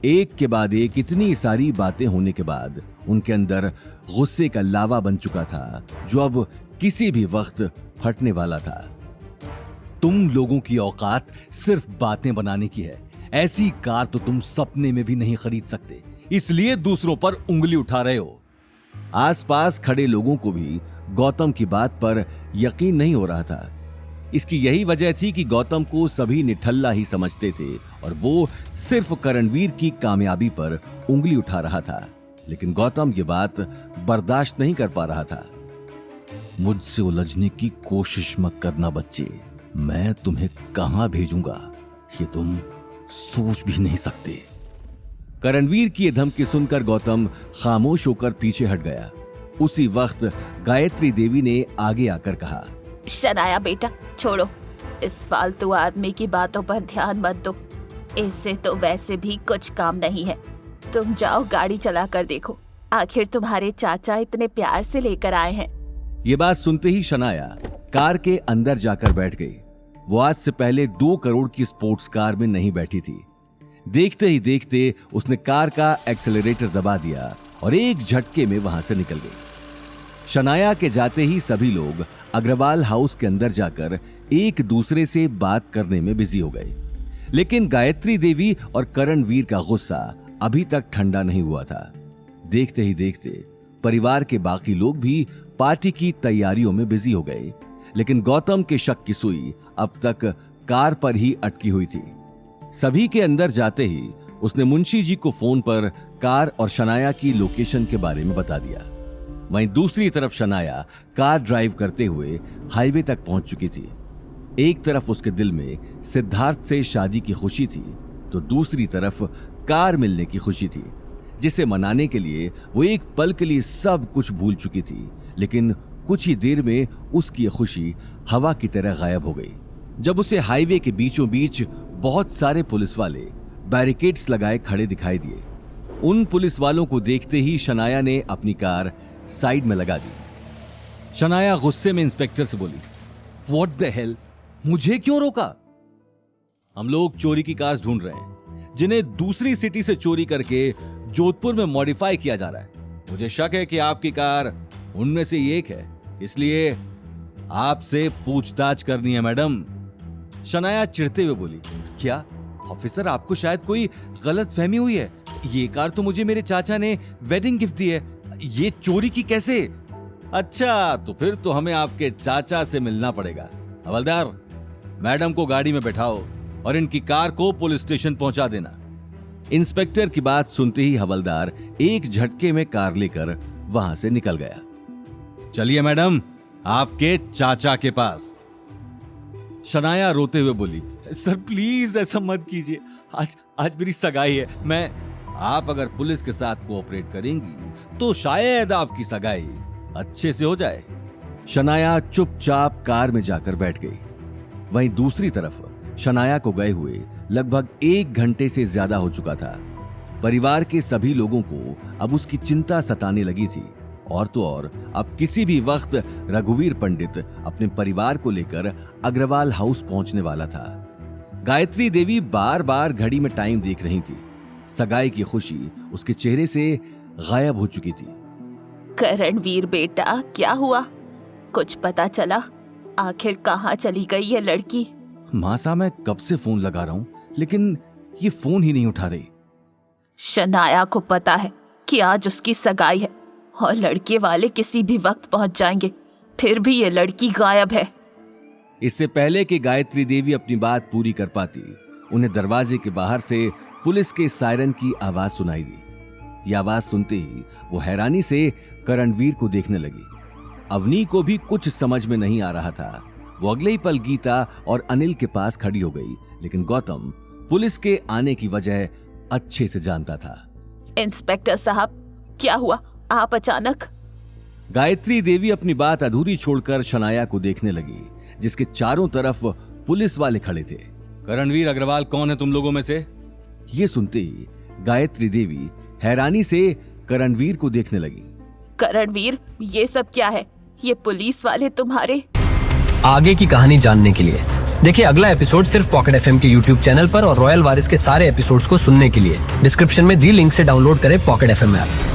एक के बाद एक इतनी सारी बातें होने के बाद उनके अंदर गुस्से का लावा बन चुका था, जो अब किसी भी वक्त फटने वाला था। तुम लोगों की औकात सिर्फ बातें बनाने की है। ऐसी कार तो तुम सपने में भी नहीं खरीद सकते, इसलिए दूसरों पर उंगली उठा रहे हो। आसपास खड़े लोगों को भी गौतम की बात पर यकीन नहीं हो रहा था। इसकी यही वजह थी कि गौतम को सभी निठल्ला ही समझते थे और वो सिर्फ करणवीर की कामयाबी पर उंगली उठा रहा था। लेकिन गौतम ये बात बर्दाश्त नहीं कर पा रहा था। मुझसे उलझने की कोशिश मत करना बच्चे, मैं तुम्हें कहां भेजूंगा ये तुम सोच भी नहीं सकते। करणवीर की ये धमकी सुनकर गौतम खामोश होकर पीछे हट गया। उसी वक्त गायत्री देवी ने आगे आकर कहा, शनाया बेटा छोड़ो, इस फालतू आदमी की बातों पर ध्यान मत दो, इससे तो वैसे भी कुछ काम नहीं है। तुम जाओ गाड़ी चला कर देखो, आखिर तुम्हारे चाचा इतने प्यार से लेकर आए हैं। ये बात सुनते ही शनाया कार के अंदर जाकर बैठ गई। वो आज से पहले 2 करोड़ की स्पोर्ट्स कार में नहीं बैठी थी। देखते ही देखते उसने कार का एक्सेलरेटर दबा दिया और एक झटके में वहां से निकल गई। शनाया के जाते ही सभी लोग अग्रवाल हाउस के अंदर जाकर एक दूसरे से बात करने में बिजी हो गए। लेकिन गायत्री देवी और करणवीर का गुस्सा अभी तक ठंडा नहीं हुआ था। देखते ही देखते परिवार के बाकी लोग भी पार्टी की तैयारियों में बिजी हो गए। लेकिन गौतम के शक की सुई अब तक कार पर ही अटकी हुई थी। सभी के अंदर जाते ही उसने मुंशी जी को फोन पर कार और शनाया की लोकेशन के बारे में बता दिया। वहीं दूसरी तरफ शनाया कार ड्राइव करते हुए हाईवे तक पहुंच चुकी थी। एक तरफ उसके दिल में सिद्धार्थ से शादी की खुशी थी, तो दूसरी तरफ कार मिलने की खुशी थी, जिसे मनाने के लिए वो एक पल के लिए सब कुछ भूल चुकी थी। लेकिन कुछ ही देर में उसकी खुशी हवा की तरह गायब हो गई, जब उसे हाईवे के बीचों बीच बहुत सारे पुलिस वाले बैरिकेड्स लगाए खड़े दिखाई दिए। उन पुलिस वालों को देखते ही शनाया ने अपनी कार साइड में लगा दी। शनाया गुस्से में इंस्पेक्टर से बोली, व्हाट द हेल, मुझे क्यों रोका? हम लोग चोरी की कार्स ढूंढ रहे हैं, जिन्हें दूसरी सिटी से चोरी करके जोधपुर में मॉडिफाई किया जा रहा है। मुझे शक है कि आपकी कार उनमें से एक है, इसलिए आपसे पूछताछ करनी है मैडम। शनाया चिढ़ते हुए बोली, क्या ऑफिसर, आपको शायद कोई गलत फहमी हुई है। ये कार तो मुझे मेरे चाचा ने वेडिंग गिफ्ट दी है, ये चोरी की कैसे? अच्छा, तो फिर तो हमें आपके चाचा से मिलना पड़ेगा। हवलदार, मैडम को गाड़ी में बैठाओ और इनकी कार को पुलिस स्टेशन पहुंचा देना। इंस्पेक्टर की बात सुनते ही हवलदार एक झटके में कार लेकर वहां से निकल गया। चलिए मैडम, आपके चाचा के पास। शनाया रोते हुए बोली, सर प्लीज ऐसा मत कीजिए, आज मेरी सगाई है। आप अगर पुलिस के साथ कोऑपरेट करेंगी तो शायद आपकी सगाई अच्छे से हो जाए। शनाया चुपचाप कार में जाकर बैठ गई। वहीं दूसरी तरफ शनाया को गए हुए लगभग 1 घंटे से ज्यादा हो चुका था। परिवार के सभी लोगों को अब उसकी चिंता सताने लगी थी, और तो और अब किसी भी वक्त रघुवीर पंडित अपने परिवार को लेकर अग्रवाल हाउस पहुंचने वाला था। गायत्री देवी बार बार घड़ी में टाइम देख रही थी। सगाई की खुशी उसके चेहरे से गायब हो चुकी थी। करणवीर बेटा, क्या हुआ? कुछ पता चला? आखिर कहाँ चली गई ये लड़की? मां साहब, मैं कब से फोन लगा रहा हूं, लेकिन ये फोन ही नहीं उठा रही। शनाया को पता है कि आज उसकी सगाई है और लड़के वाले किसी भी वक्त पहुंच जाएंगे, फिर भी ये लड़की गायब है। इससे पहले कि गायत्री देवी अपनी बात पूरी कर पाती, उन्हें दरवाजे के बाहर से पुलिस के सायरन की आवाज सुनाई दी। यह आवाज सुनते ही वो हैरानी से करणवीर को देखने लगी। अवनी को भी कुछ समझ में नहीं आ रहा था। वो अगले ही पल गीता और अनिल के पास खड़ी हो गई, लेकिन गौतम पुलिस के आने की वजह अच्छे से जानता था। इंस्पेक्टर साहब, क्या हुआ? आप अचानक? गायत्री देवी अपनी बात अधूरी छोड़कर शनाया को देखने लगी, जिसके चारों तरफ पुलिस वाले खड़े थे। करणवीर अग्रवाल कौन है तुम लोगों में से? ये सुनते ही गायत्री देवी हैरानी से करणवीर को देखने लगी। करणवीर, ये सब क्या है? ये पुलिस वाले तुम्हारे? आगे की कहानी जानने के लिए देखिए अगला एपिसोड सिर्फ पॉकेट एफएम के यूट्यूब चैनल पर और रॉयल वारिस के सारे एपिसोड्स को सुनने के लिए डिस्क्रिप्शन में दी लिंक से डाउनलोड करें पॉकेट एफएम ऐप।